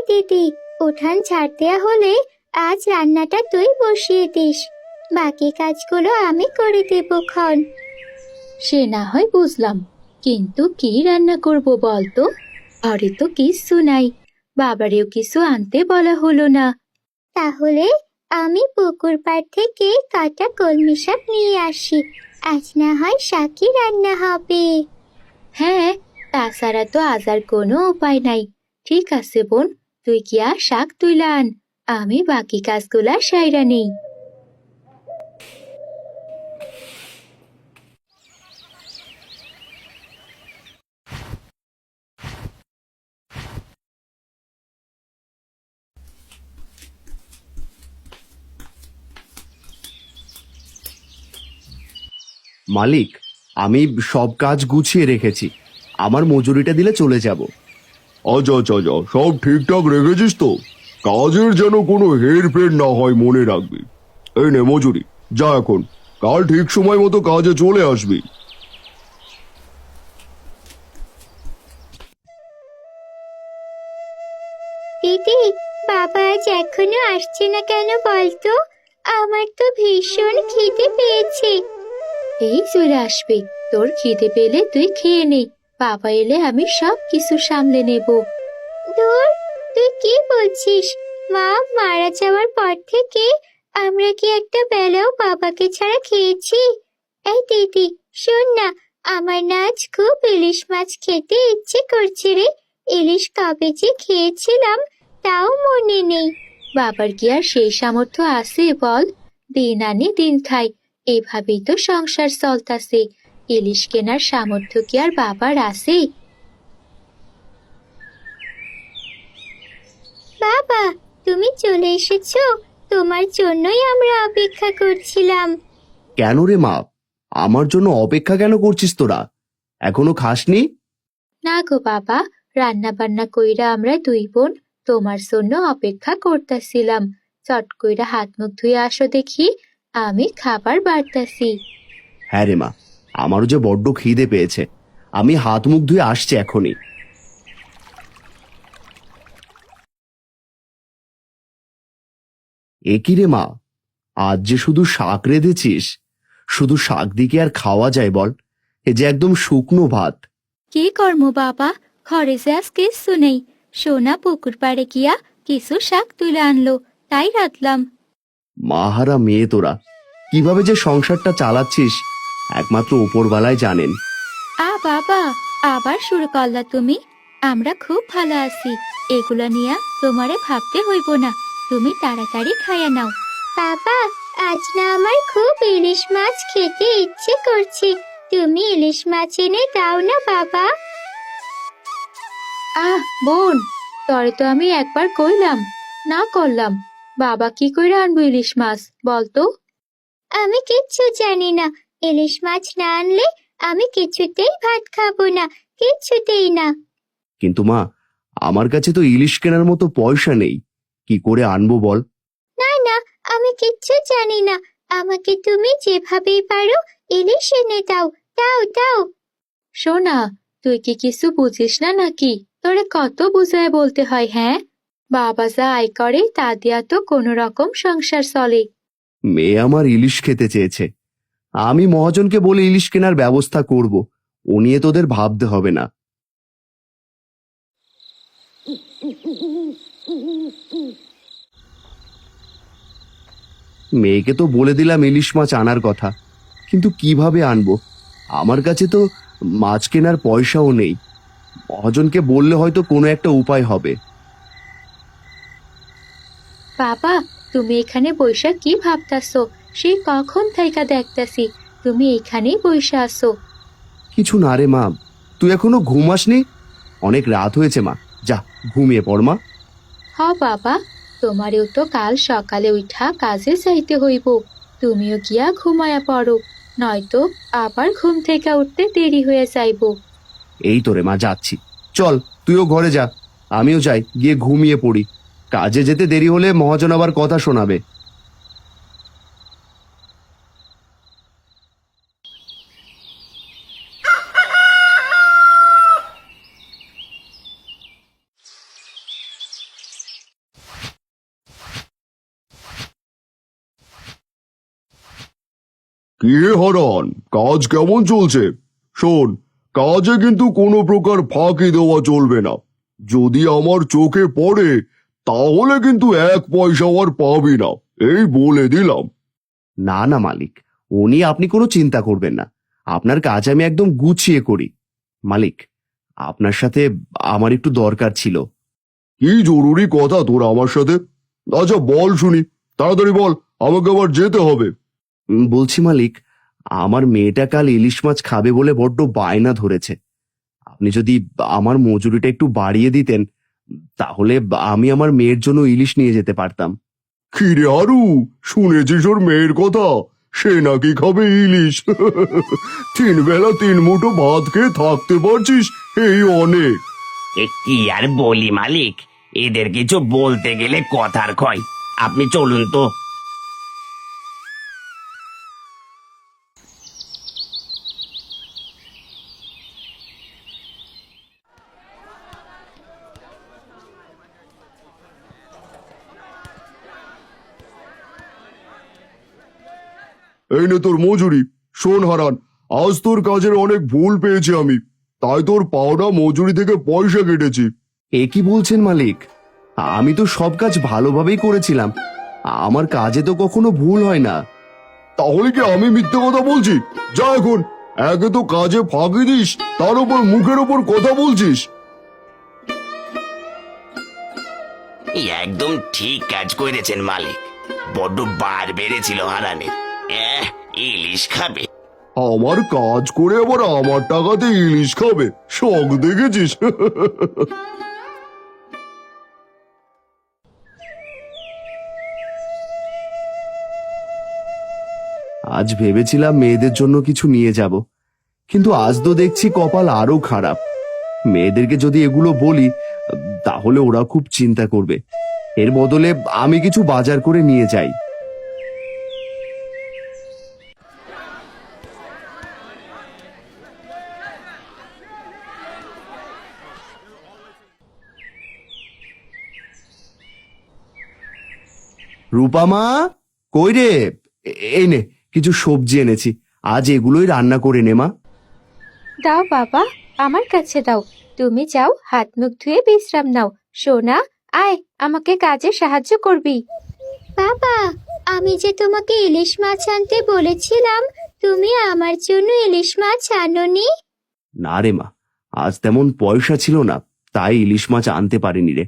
দিদি, উঠান ঝাড় দেয়া হলে আজ রান্নাটা তুই বসিয়ে দিস, বাকি কাজগুলো আমি করে দেবো ক্ষণ। সে না হয় বুঝলাম, কিন্তু কি রান্না করব বলতো? ঘরে তো কিচ্ছু নাই, বাবারেও কিছু আনতে বলা হলো না। তাহলে আমি পুকুর পাড় থেকে কাটা কলমি শাক নিয়ে আসি, আজ না হয় শাকই রান্না হবে। হ্যাঁ, তাছাড়া তো আজ আর কোনো উপায় নাই। ঠিক আছে বোন, তুই গিয়া শাক তুইলা আন, আমি বাকি কাজগুলা সাইরা নেই। মালিক, আমি সব কাজ গুছিয়ে রেখেছি, আমার মজুরিটা দিলে চলে যাব। আচ্ছা আচ্ছা আচ্ছা, সব ঠিকঠাক রেখেছিস তো? কাজের যেন কোনো হেরফের না হয় মনে রাখবি। এই নে মজুরি, যা এখন, কাল ঠিক সময় মতো কাজে চলে আসবি। দিদি, বাবা আজ এখনো আসছে না কেন বলতো? আমার তো ভীষণ খিদে পেয়েছে। এই চলে আসবে, তোর খিদে পেলে তুই খেয়ে নে, বাবা এলে আমি সব কিছু সামলে নেব। ধুর, তুই কি বলছিস? মা মারা যাওয়ার পর থেকে আমরা কি একটা বেলাও বাবাকে ছাড়া খেয়েছি? এই দিদি, শোন না, আমার না আজ খুব ইলিশ মাছ খেতে ইচ্ছে করছে রে। ইলিশ কবে যে খেয়েছিলাম তাও মনে নেই। বাবার কি আর সেই সামর্থ্য আছে বল? দিন আনি দিন খাই, এভাবেই তো সংসার চলতাছে। ইলিশ কেনার সামর্থ্য কি আর বাবার আছে? বাবা, তুমি চলে এসেছো, তোমার জন্যই আমরা অপেক্ষা করছিলাম। কেন রে মা, আমার জন্য অপেক্ষা কেন করছিস তোরা? এখনো খাসনি? না গো বাবা, রান্না বান্না কইরা আমরা দুই বোন তোমার জন্য অপেক্ষা করতেছিলাম। চট কইরা হাত মুখ ধুয়ে আসো দেখি, আমি খাবার বাড়তাছি। হ্যাঁ রে মা, আমারও যে বড্ড খিদে পেয়েছে, আমি হাত মুখ ধুয়ে আসছি এখনই। এ কি রে মা, আজ যে শুধু শাক রেঁধেছিস? শুধু শাক দিয়ে কি আর খাওয়া যায় বল? এ যে একদম শুকনো ভাত। কি কর্ম বাবা, ঘরে যে আজ কিচ্ছু নেই। সোনা পুকুর পাড়ে গিয়া কিছু শাক তুলে আনলো, তাই রাখলাম। মাহারা মেয়ে তোরা, কিভাবে যে সংসারটা চালাচ্ছিস একমাত্র উপরওয়ালাই জানেন। বাবা, আবার শুরু করলা তুমি? আমরা খুব ভালো আছি, এগুলা নিয়া তোমারে ভাবতে হইব না। তুমি তাড়াতাড়ি খাইয়া নাও। বাবা, আজ না আমার খুব ইলিশ মাছ খেতে ইচ্ছে করছে, তুমি ইলিশ মাছ এনে দাও না বাবা। বোন, তরে তো আমি একবার কইলাম, না করলাম। বাবা কি কইরা আনবো ইলিশ মাছ বলতো? আমি কিচ্ছু জানি না, ইলিশ মাছ না আনলে আমি কিছুতেই ভাত খাবো না, কিছুতেই না। কিন্তু মা, আমার কাছে তো ইলিশ কেনার মতো পয়সা নেই, কি করে আনবো বল? না না, আমি কিচ্ছু জানি না, আমাকে তুমি যেভাবেই পারো ইলিশ এনে দাও, দাও দাও। সোনা, তুই কি কিছু বুঝিস না নাকি? তোরে কত বুঝায় বলতে হয়, হ্যাঁ? বাবা যা আয় করে তা দিয়া তো কোনো রকম সংসার চলে। মেয়ে আমার ইলিশ খেতে চেয়েছে, আমি মহাজনকে বলে ইলিশ কেনার ব্যবস্থা করব, ও নিয়ে তোদের ভাবতে হবে না। মেয়েকে তো বলে দিলাম ইলিশ মাছ আনার কথা, কিন্তু কিভাবে আনবো? আমার কাছে তো মাছ কেনার পয়সাও নেই। মহাজনকে বললে হয়তো কোনো একটা উপায় হবে। বাবা, তুমি এখানে বইসা কি ভাবতাছো? সেই কখন থাইকা দেখতাছি তুমি এখানেই বইসা আছো। কিছু না রে মা, তুই এখনো ঘুমাসনি? অনেক রাত হয়েছে মা, যা ঘুমিয়ে পড় মা। বাবা, তোমারেও তো কাল সকালে উঠা কাজে যাইতে হইব, তুমিও গিয়া ঘুমায়া পড়ো, নয়তো আবার ঘুম থেকে উঠতে দেরি হয়ে যাইব। এই তো রে মা, যাচ্ছি। চল তুইও ঘরে যা, আমিও যাই গিয়ে ঘুমিয়ে পড়ি। কাজে যেতে দেরি হলে মহাজন আবার কথা শোনাবে। কি হে হারান, কাজ কেমন চলছে? শোন, কাজে কিন্তু কোনো প্রকার ফাঁকি দেওয়া চলবে না। যদি আমার চোখে পড়ে তাহলে কিন্তু 1 পয়সা আর পাবি না, এই বলে দিলাম। না না মালিক, উনি আপনি কোনো চিন্তা করবেন না, আপনার কাজ আমি একদম গুছিয়ে করি। মালিক, আপনার সাথে আমার একটু দরকার ছিল। কি জরুরি কথা তোর আমার সাথে? আচ্ছা বল শুনি, তাড়াতাড়ি বল, আমাকে আবার যেতে হবে। বলছি মালিক, আমার মেয়েটা কাল ইলিশ মাছ খাবে বলে বড্ড বায়না ধরেছে। আপনি যদি আমার মজুরিটা একটু বাড়িয়ে দিতেন তাহলে আমি আমার মেয়ের জন্য ইলিশ নিয়ে যেতে পারতাম। কি রে আরু, শুনেছিস ওর মেয়ের কথা? সে নাকি খাবে ইলিশ। 3 বেলা 3 মুঠো ভাত খেয়ে থাকতে পারছিস, এই অনেক। কি আর বলি মালিক, এদের কিছু বলতে গেলে কথার ক্ষয়। আপনি চলুন তো। এই নে তোর মজুরি। শোন হারান, আজ তোর কাজের অনেক ভুল পেয়েছি আমি, তাই তোর পাওনা মজুরি থেকে পয়সা কেটেছি। এ কি বলছেন মালিক? আমি তো সব কাজ ভালোভাবেই করেছিলাম, আমার কাজে তো কখনো ভুল হয় না। তাহলে কি আমি মিথ্যে কথা বলছি? যা এখন, একে তো কাজে ফাঁকি দিস, তার উপর মুখের উপর কথা বলছিস। একদম ঠিক কাজ করেছেন মালিক, বড্ড বার বেড়েছিল হারানের। ইলিশ খাবে। আমার কাজ করে আবার আমার টাকাতে ইলিশ খাবে, শখ দেখেছিস? আজ ভেবেছিলাম মেয়েদের জন্য কিছু নিয়ে যাব, কিন্তু আজ তো দেখছি কপাল আরো খারাপ। মেয়েদেরকে যদি এগুলো বলি তাহলে ওরা খুব চিন্তা করবে। এর বদলে আমি কিছু বাজার করে নিয়ে যাই। রূপামা, কই রে? এই নে, কিছু সবজি এনেছি, আজ এগুলোই রান্না করে নে মা। দাও বাবা, আমার কাছে দাও। তুমি যাও, হাত মুখ ধুয়ে বিশ্রাম নাও। সোনা, আয়, আমাকে কাজে সাহায্য করবি। বাবা, আমি যে তোমাকে ইলিশ মাছ আনতে বলেছিলাম, তুমি আমার জন্য ইলিশ মাছ আনোনি? না রে মা, আজ তেমন পয়সা ছিল না, তাই ইলিশ মাছ আনতে পারিনি রে।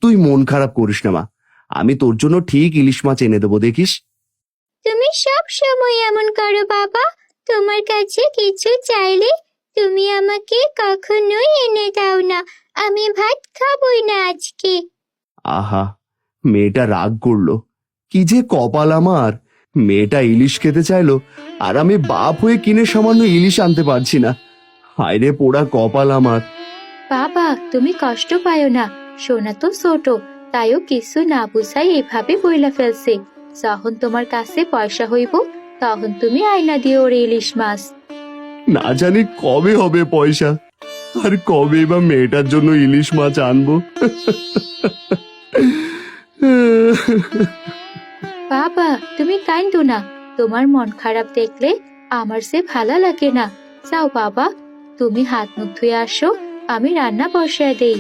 তুই মন খারাপ করিস না মা, আমি তোর জন্য ঠিক ইলিশ মাছ এনে দেবো, দেখিস। তুমি সব সময় এমন করো বাবা, তোমার কাছে কিছু চাইলে তুমি আমাকে কখনোই এনে দাও না। আমি ভাত খাবই না আজকে। আহা, মেয়েটা রাগ করলো। কি যে কপাল আমার, মেয়েটা ইলিশ খেতে চাইলো আর আমি বাপ হয়ে কিনে সামান্য ইলিশ আনতে পারছি না। হায় রে পোড়া কপাল আমার। বাবা, তুমি কষ্ট পায়ো না, সোনা তো ছোট, তাইও কিছু না বুঝাই এভাবে বইলা ফেলছে। যখন তোমার কাছে পয়সা হইব তখন তুমি আয়না দিয়ে ওর ইলিশ মাছ। না জানি কবে হবে পয়সা, আর কবে বা মেয়েটার জন্য ইলিশ মাছ আনবো। বাবা, তুমি কাঁদো না, তোমার মন খারাপ দেখলে আমার সে ভালো লাগে না। যাও বাবা, তুমি হাত মুখ ধুয়ে আসো, আমি রান্না বসায় দেই।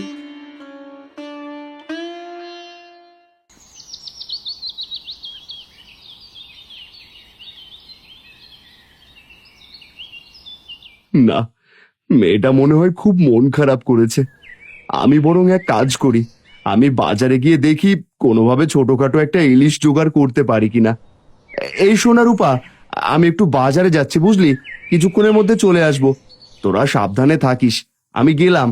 না, মেয়েটা মনে হয় খুব মন খারাপ করেছে। আমি বরং এক কাজ করি, আমি বাজারে গিয়ে দেখি কোনোভাবে ছোটখাটো একটা ইলিশ জোগাড় করতে পারি কিনা। এই সোনা রূপা, আমি একটু বাজারে যাচ্ছি বুঝলি, কিছুক্ষণের মধ্যে চলে আসবো। তোরা সাবধানে থাকিস, আমি গেলাম।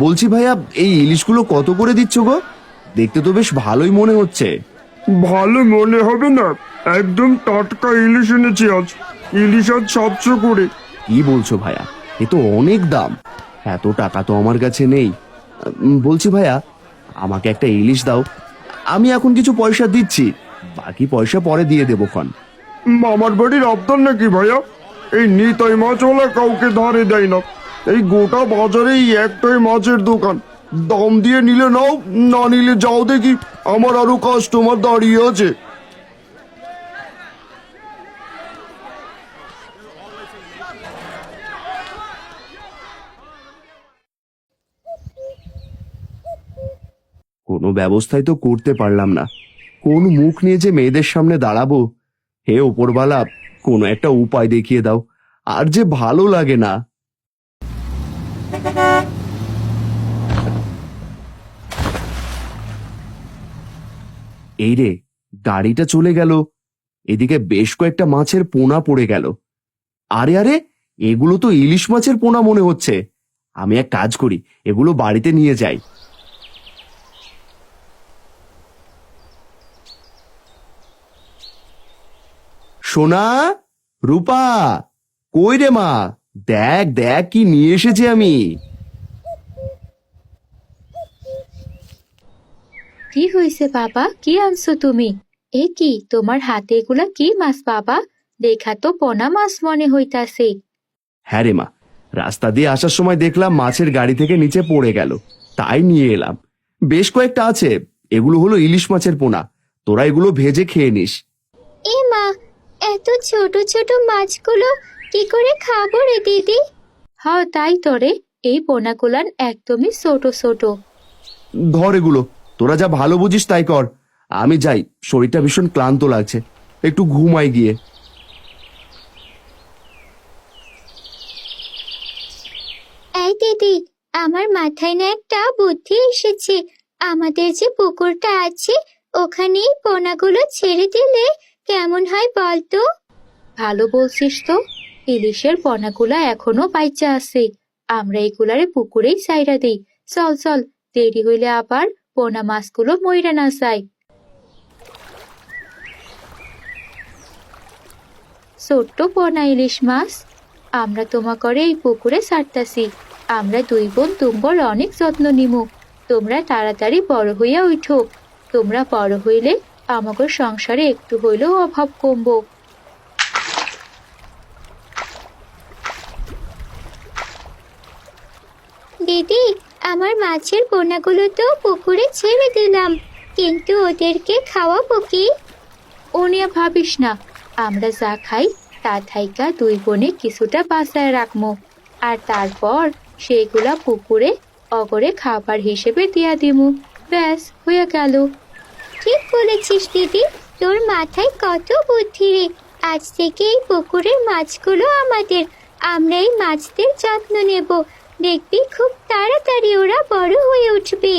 বলছি ভাইয়া, এই ইলিশগুলো কত করে দিচ্ছ গো? দেখতে তো বেশ ভালোই মনে হচ্ছে। ভালো মনে হবে না, একদম টাটকা ইলিশ এনেছি আজ। ইলিশ আজ 700 করে। কি বলছো ভাইয়া, এ তো অনেক দাম। এত টাকা তো আমার কাছে নেই। বলছি ভাইয়া, আমাকে একটা ইলিশ দাও, আমি এখন কিছু পয়সা দিচ্ছি, বাকি পয়সা পরে দিয়ে দেবো খন। মামার বাড়ির আবদার নাকি ভাইয়া? এই নিতাই মাছওয়ালা কাউকে ধারে দেয় না। এই গোটা বাজারে এই একটাই মাছের দোকান, দাম দিয়ে নিলে নাও, না নিলে যাও দেখি, আমার আরো কাস্টমার দাঁড়িয়ে আছে। কোনো ব্যবস্থাই তো করতে পারলাম না। কোন মুখ নিয়ে যে মেয়েদের সামনে দাঁড়াবো? হে ওপরবালা, কোনো একটা উপায় দেখিয়ে দাও। আর যে ভালো লাগে না। এই রে, গাড়িটা চলে গেল। এদিকে বেশ কয়েকটা মাছের পোনা পড়ে গেল। আরে আরে, এগুলো তো ইলিশ মাছের পোনা মনে হচ্ছে। আমি এক কাজ করি, এগুলো বাড়িতে নিয়ে যাই। সোনা, রূপা, কই রে মা? দেখ দেখ কি নিয়ে এসেছি আমি। কি হয়েছে বাবা, কি আনছো তুমি? এ কি, তোমার হাতে এগুলা কি মাছ বাবা? দেখা তো পোনা মাছ মনে হইতাছে। হ্যাঁ রে মা, রাস্তা দিয়ে আসার সময় দেখলাম মাছের গাড়ি থেকে নিচে পড়ে গেল, তাই নিয়ে এলাম। বেশ কয়েকটা আছে, এগুলো হলো ইলিশ মাছের পোনা। তোরা এগুলো ভেজে খেয়ে নিস। এ মা, এত ছোট ছোট মাছগুলো কি করে খাবো রে দিদি? হ্যাঁ তাই তো রে, এই পোনাগুলান একদমই ছোট ছোট। ধর এগুলো, তোরা যা ভালো বুঝিস তাই কর। আমি যাই, শরীরটা ভীষণ ক্লান্ত লাগছে, একটু ঘুমাই গিয়ে। এই দিদি, আমার মাথায় না একটা বুদ্ধি এসেছে। আমাদের যে পুকুরটা আছে ওখানেই পোনাগুলো ছেড়ে দিলে কেমন হয় বলতো? ভালো বলছিস তো, ইলিশের পোনাগুলা এখনো বাইচা আছে। আমরা এগুলারে পুকুরেই ছাইরা দেই। চল চল, দেরি হইলে আবার পোনা মাছগুলো মইরা না যায়। ছোট্ট পোনা ইলিশ মাছ, আমরা তোমাকে এই পুকুরে ছাড়তাছি। আমরা দুই বোন তুম্বর অনেক যত্ন নিমু। তোমরা তাড়াতাড়ি বড় হইয়া উঠো। তোমরা বড় হইলে আমাদের সংসারে একটু হইলেও অভাব কমবো। দিদি, আমার মাছের পোনাগুলো তো পুকুরে ছেড়ে দিলাম, কিন্তু ওদেরকে খাওয়াবো কি? ও নিয়ে ভাবিস না, আমরা যা খাই তা থাইকা দুই বোনে কিছুটা বাঁচায় রাখবো। আর তারপর সেইগুলা পুকুরে অগরে খাবার হিসেবে দিয়া দিমু। ব্যাস হয়ে গেল। ঠিক বলেছিস দিদি, তোর মাথায় কত বুদ্ধি রে। আজ থেকে এই পুকুরের মাছগুলো আমাদের। আমরা এই মাছদের যত্ন নেব। দেখবি খুব তাড়াতাড়ি ওরা বড় হয়ে উঠবে।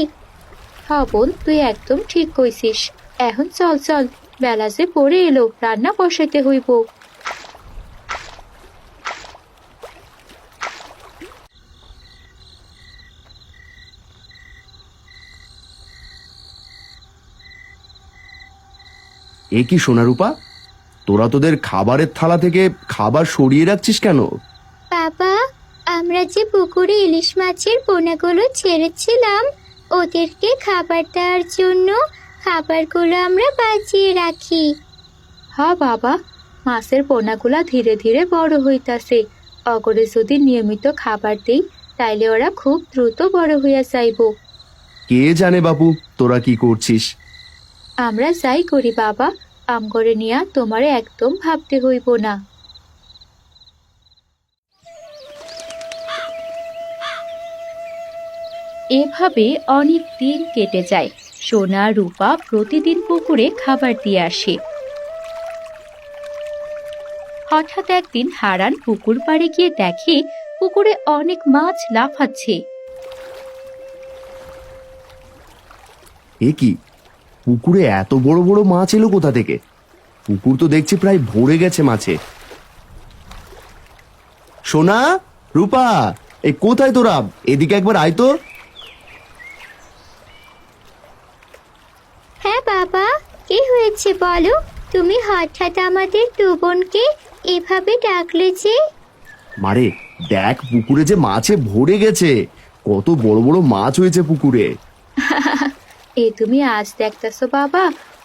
হ্যাঁ বোন, তুই একদম ঠিক কইছিস। এখন চল চল, বেলা যে পড়ে এলো, রান্না বসাইতে হইব। এ কি সোনারূপা, তোরা তোদের খাবারের থালা থেকে খাবার সরিয়ে রাখছিস কেন? বাবা, আমরা যে পুকুরে ইলিশ মাছের পোনাগুলো ছেড়েছিলাম ওদেরকে খাবার দেওয়ার জন্য খাবারগুলো আমরা বাঁচিয়ে রাখি। হ্যাঁ বাবা, মাছের পোনাগুলা ধীরে ধীরে বড় হইতাছে। অগরে যদি নিয়মিত খাবার দেই তাইলে ওরা খুব দ্রুত বড় হইয়া যাইব। কে জানে বাপু, তোরা কি করছিস। আমরা যাই করি বাবা, আমগরে নিয়া তোমারে একদম ভাবতে হইব না। এভাবে অনেক দিন কেটে যায়। সোনা রূপা প্রতিদিন পুকুরে খাবার দিয়ে আসে। হঠাৎ একদিন হারান পুকুর পাড়ে গিয়ে দেখে পুকুরে অনেক মাছ লাফাচ্ছে। এ কি, পুকুরে এত বড় বড় মাছ এলো কোথা থেকে? পুকুর তো দেখছি প্রায় ভরে গেছে মাছে। সোনা, রূপা, এই কোথায় তোরা? এদিকে একবার আয় তো। হ্যাঁ বাবা, কি হয়েছে বলো? তুমি হঠাৎ আমাদের দু বোনকে এভাবে ডাকলে যে? মারে, দেখ পুকুরে যে মাছে ভরে গেছে। কত বড় বড় মাছ হয়েছে পুকুরে। এ তুমি আজ দেখতেছো বাবা,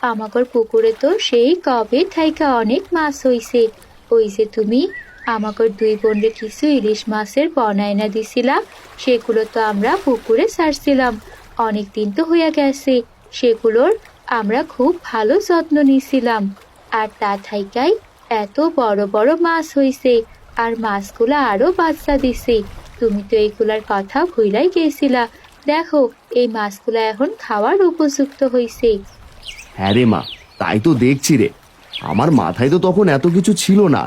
আমাগর পুকুরে তো সেই কবে থাইকা অনেক মাছ হইছে। ওই যে তুমি আমাকে দুই বোনরে কিছু ইলিশ মাছের পোনা এনে দিছিলাম, সেগুলো তো আমরা পুকুরে ছাড়ছিলাম। অনেক দিন তো হয়ে গেছে, সেগুলোর আমরা খুব ভালো যত্ন নিছিলাম। আর তা থাইকাই এত বড় বড় মাছ হইছে, আর মাছগুলো আরো বাচ্চা দিছে। তুমি তো এইগুলার কথা ভুলাই গেছিলা। দেখো, এই মাছগুলো এখন খাওয়ার উপযুক্ত হইছে। হ্যাঁ রে মা, তাই তো দেখছি রে। আমার মাথায় তো তখন এত কিছু ছিল না।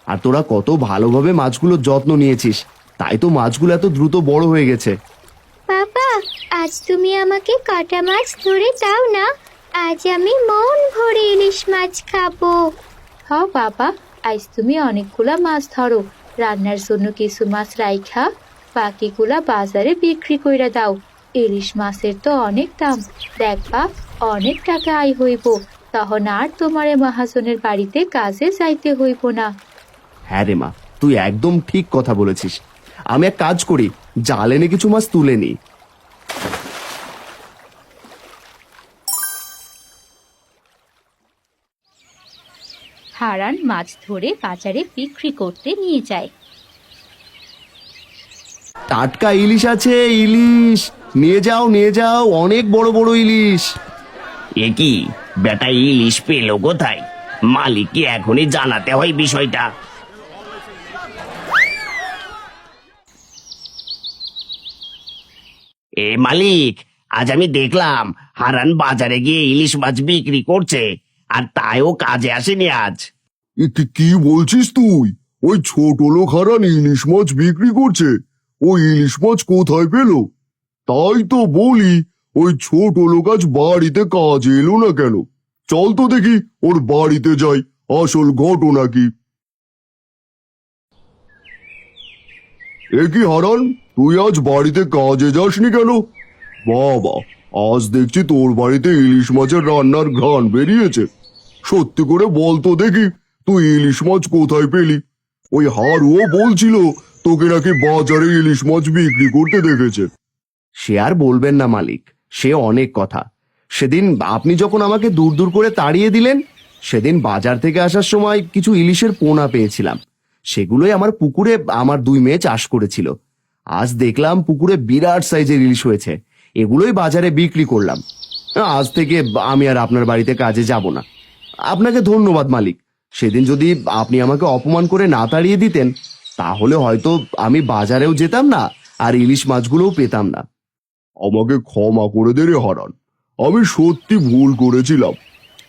আর তোরা কত ভালোভাবে মাছগুলোর যত্ন নিয়েছিস, তাই তো মাছগুলো এত দ্রুত বড় হয়ে গেছে। বাবা, আজ তুমি আমাকে কটা মাছ ধরে দাও না। আজ আমি মন ভরে ইলিশ মাছ খাবো। হ্যাঁ বাবা, আজ তুমি অনেকগুলা মাছ ধরো। রান্নার জন্য কিছু মাছ রাইখা বাকিগুলা বাজারে বিক্রি কইরা দাও। ইলিশ মাছের তো অনেক দাম, দেখবা অনেক টাকা আয় হইব। তখন আর তোমারে মহাজনের বাড়িতে কাজে যাইতে হইব না। হ্যাঁ রে মা, তুই একদম ঠিক কথা বলেছিস। আমি এক কাজ করি, জাল এনে কিছু মাছ তুলে নিই। হারান মাছ ধরে বাজারে বিক্রি করতে নিয়ে যায়। টাটকা ইলিশ আছে, ইলিশ নিয়ে যাও, নিয়ে যাও, অনেক বড় বড় ইলিশ। এ কি বেটা, ইলিশ পেলো কোথায়? মালিককে এখনই জানাতে হয় বিষয়টা। এ মালিক, আজ আমি দেখলাম হারান বাজারে গিয়ে ইলিশ মাছ বিক্রি করছে, আর তাইও কাজে আসেনি আজ। কি বলছিস তুই? ওই ছোট লোক হারান ইলিশ মাছ বিক্রি করছে? ওই ইলিশ মাছ কোথায় পেলো? তাই তো বলি, ওই ছোট লোক আজ বাড়িতে কাজে এলো না কেন? চল তো দেখি ওর বাড়িতে যাই, আসল ঘটনা কি। এ কি হারান, তুই আজ বাড়িতে কাজে যাসনি কেন? বাবা, আজ দেখছি তোর বাড়িতে ইলিশ মাছের রান্নার ঘ্রাণ বেরিয়েছে। সত্যি করে বল তো দেখি, তুই ইলিশ মাছ কোথায় পেলি? ওই হারুও বলছিল তোকে নাকি বাজারে ইলিশ মাছ বিক্রি করতে দেখেছে। সে আর বলবেন না মালিক, সে অনেক কথা। সেদিন আপনি যখন আমাকে দূর দূর করে তাড়িয়ে দিলেন, সেদিন বাজার থেকে আসার সময় কিছু ইলিশের পোনা পেয়েছিলাম। সেগুলোই আমার পুকুরে আমার দুই মেয়ে চাষ করেছিল। আজ দেখলাম পুকুরে বিরাট সাইজের ইলিশ হয়েছে, এগুলোই বাজারে বিক্রি করলাম। আজ থেকে আমি আর আপনার বাড়িতে কাজে যাব না। আপনাকে ধন্যবাদ মালিক। সেদিন যদি আপনি আমাকে অপমান করে না তাড়িয়ে দিতেন, তাহলে হয়তো আমি বাজারেও যেতাম না, আর ইলিশ মাছগুলোও পেতাম না। আমাকে ক্ষমা করে দে রে হারান, আমি সত্যি ভুল করেছিলাম।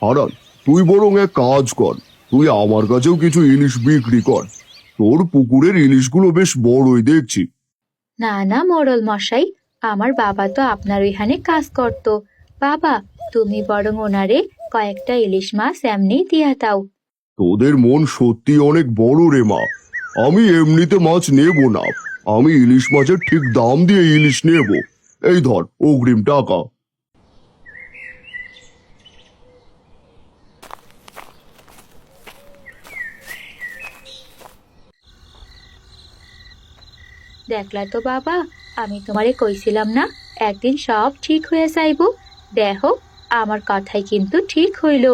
হারান, তুই বরং এক কাজ কর, তুই আমার কাছেও কিছু ইলিশ বিক্রি কর। তোর পুকুরের ইলিশগুলো বেশ বড়ই দেখছি। না না মোড়ল মশাই, আমার বাবা তো আপনার ওইখানে কাজ করত। বাবা, তুমি বরং ওনারে কয়েকটা ইলিশ মাছ এমনি দিয়া দাও। তোদের মন সত্যি অনেক বড় রে মা। আমি এমনিতে মাছ নেব না, আমি ইলিশ মাছের ঠিক দাম দিয়ে ইলিশ নেব। এই ধর অগ্রিম টাকা। দেখলা তো বাবা, আমি তোমারে কইছিলাম না একদিন সব ঠিক হয়ে যাইব। দেখো, আমার কথাই কিন্তু ঠিক হইল।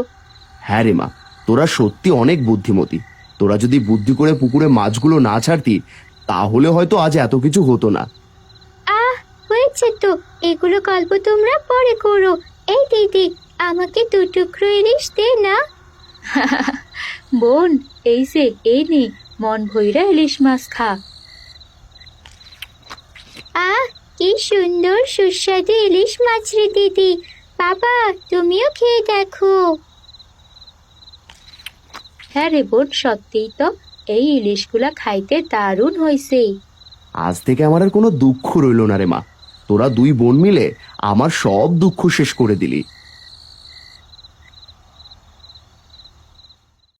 হ্যাঁ রে মা, তোরা সত্যি অনেক বুদ্ধিমতী। তোরা যদি বুদ্ধি করে পুকুরে মাছগুলো না ছাড়তি, তাহলে হয়তো আজ এত কিছু হতো না। আহ, হয়েছে তো, এগুলো গল্প তোমরা পরে করো। এই দিদি, আমাকে 2 টুকরো ইলিশ দে না। বোন, এই যে এই নে, মন ভইরা ইলিশ মাছ খা। আহ, কি সুন্দর সুস্বাদু ইলিশ মাছ রে দিদি। বাবা, তুমিও খেয়ে দেখো। হ্যাঁ রে বোন, সত্যিই তো এই ইলিশগুলা খাইতে দারুণ হয়েছে। আজ থেকে আমার আর কোনো দুঃখ রইল না রে মা। তোরা দুই বোন মিলে আমার সব দুঃখ শেষ করে দিলি।